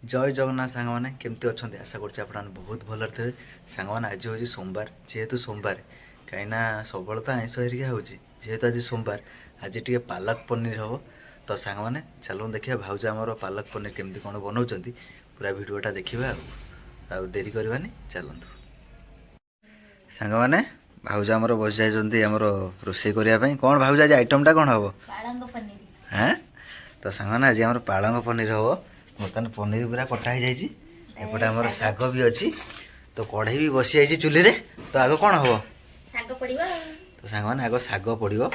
जय जगन्नाथ सांग मैंने केमती अच्छा आशा कर बहुत भल थे सांग मैंने आज हूँ सोमवार जेहेतु सोमवार कहीं सब तो आईस हरिका हो जेहेतु आज सोमवार आज टे पालक पनीर हम तो सांग मैंने चलो देखिए भाउज आमर पालक पनीर केमती कौन बनाऊँ पूरा भिडटा देखा डेरी करवानी चलतु सांग मैंने भाउज आमर बस जामर रोषे करने कौन भाउज आज आइटमटा कौन हम हाँ तो सांग मैंने आज आम पालंग पनीर हम बर्तमान पनीर पूरा कटा हो जापटे आमर शाग भी अच्छी तो कढ़ई भी बसी जाइए चूल्हे रे तो आग कौन हम तो सांग मैंने आग शाग पड़ो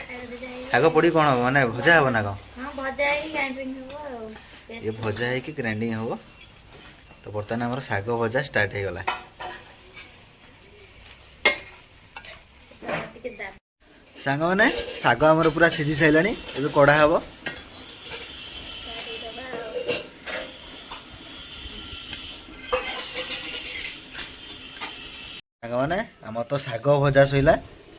शाग पड़ी कौन हम माने भजा हम ना कौन ये भजा है कि ग्राइंडिंग हम तो बर्तमान आमर शाग भजा स्टार्ट हो गला सांग मैंने शाग आमर पूरा सीझी सारा ये कड़ा हम मैंने आम तो शाग भजा सैला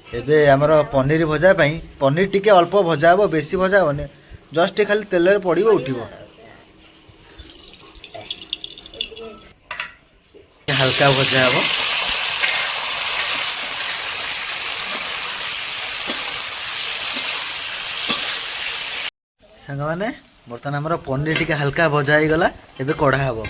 एबे आमर पनीर भजा पनीर टिके अल्प भजा हम बेसी भजा हेनी जस्ट खाली तेल पड़ो उठो हल्का भजा हम सांग मैंने बर्तमान आमर पनीर टिके हल्का भजा हो गला एबे कढ़ा हम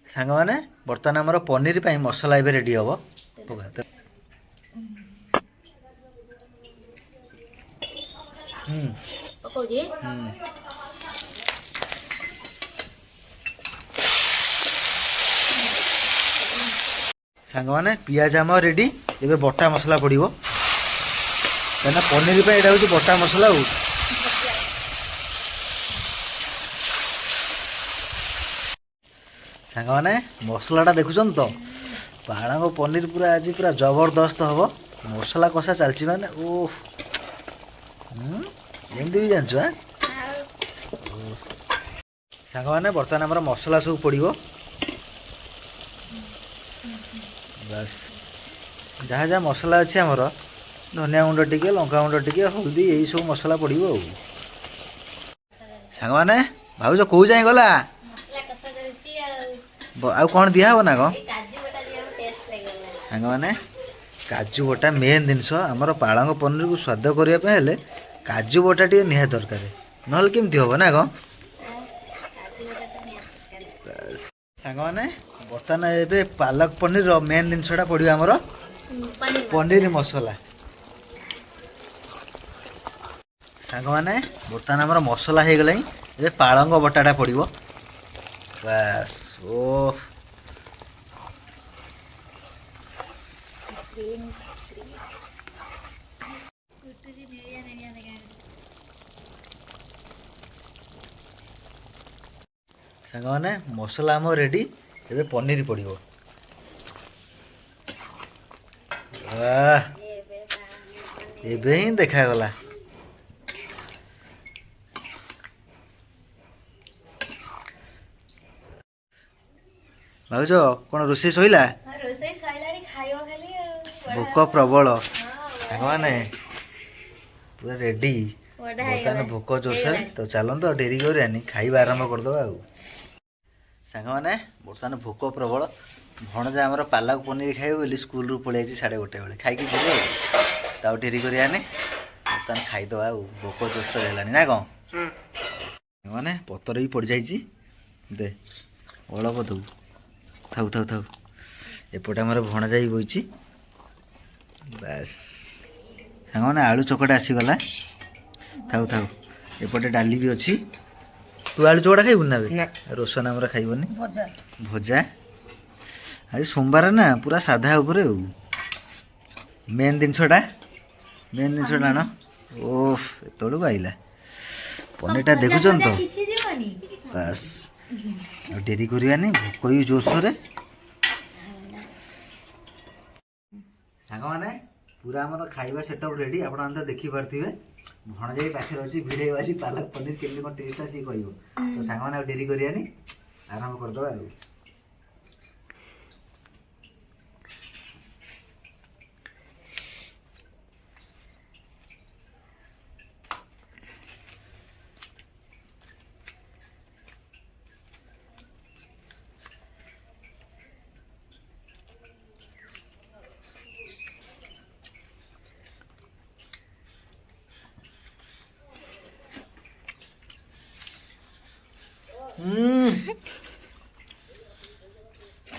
सांग मैंने बर्तमान आमर पनीर मसला एबे रेडी हम सांग मैंने पियाज आम रेडी एबे बटा मसला पड़ो कहीं पनीर यहाँ हूँ बटा मसला हो सांग मैंने मसलाटा देखुन तो पालंग पनीर पूरा आज पूरा जबरदस्त हम मसला कषा चलती माने ओह एमती भी जानछु हाँ सांग मैंने बर्तमान आमर मसला सब पड़ो बस जहाँ जहाँ मसला अच्छे आमर धनिया गुंड टिके लंका गुंड टिके हल्दी यही सब मसला पड़ो सांग मैंने भावुज कौ जाए गला आउ कौन दिया हो ना कौन सांग मैंने काजू बटा मेन जिनस आमर पालंग पनीर को स्वाद करने काजू बटा टे निहाती दरकार ना केमती हम ना कौन सांग मैंने बर्तमान ए पालक पनीर मेन जिनसटा पड़ो आमर पनीर मसला सांग मैंने बर्तमान आमर मसला हो गला ए पालंग बटाटा पड़ो बस ओ सांग मैंने मसला आम रेडी ए पनीर पड़ो एबे ही देखागला भाउज कौन रोषे सैला भोक प्रबल सांग मैंने पूरा रेडी बर्तमान भोक जोरसर तो चलत डेरी करानी खाଇବା आरंभ करदे सांग मैंने बर्तमान भोक प्रबल भणजा आमर पालक पनीर खाइब बोली स्कूल रू पलि 1:30 बेले खाई जी डेरी करानी बर्तमान खाईदे भोक जोरसर है ना कौन मैंने पतर भी पड़ जाइए दे अल्प दू थाऊ थाऊ थाऊ एपटे आमर भणजा ही बही बस सांग मैंने आलू चकटा आसीगला थाऊ थाऊ एपटे डाली भी अच्छी तू आलू चकटा खाइबु ना रोशन आमर खाइबनी भजा आज सोमवार ना पूरा साधा उपरे मेन जिनसटा आण ओफ एतड़ू आइला पनीरटा देखुन तो बस डेरी करानी भोक भी जोरसोर सांग मैंने पूरा आमर खाଇବା सेटअप रेडी आप देखिपे भणजा पाखे अच्छी भिड़े आज पालक पनीर केमती कौन टेस्ट सी कह तो सांग मैंने डेरी करानी आरंभ करदे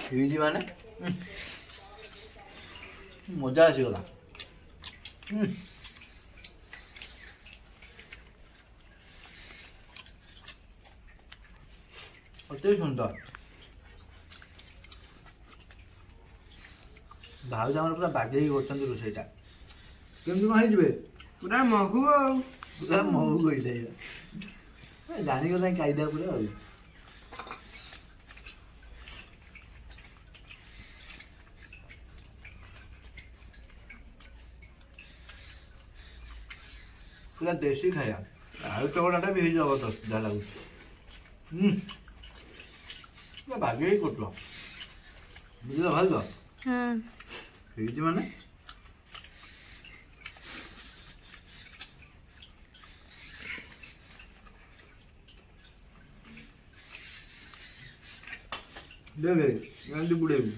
ହେଇଛି ମାନେ ମଜା ଆସିଗଲା। ଅତି ସୁନ୍ଦର। ଭାଉଜ ଆମର ପୁରା ବାଗେଇକି କରୁଛନ୍ତି ରୋଷେଇଟା। କେମିତି କ'ଣ ହେଇଯିବେ? ପୁରା ମହୁ ଆଉ ପୁରା ମହୁ କହିଥାଏ ଜାଣିଗଲା କାଇଦା ପୁରା ଆଉ। ପୁରା ଦେଶୀ ଖାଇବା। ଆଳୁ ଚକଟାଟା ବି ହେଇ ଜବରଦସ୍ତ ଯାହା ଲାଗୁଛି। ପୁରା ବାଗେଇକି କରୁଛ ବୁଝିଲ ଭାଉଜ। ହେଇଛି ମାନେ ଦେଖେ ଏମିତି ବୁଡ଼େଇବୁ।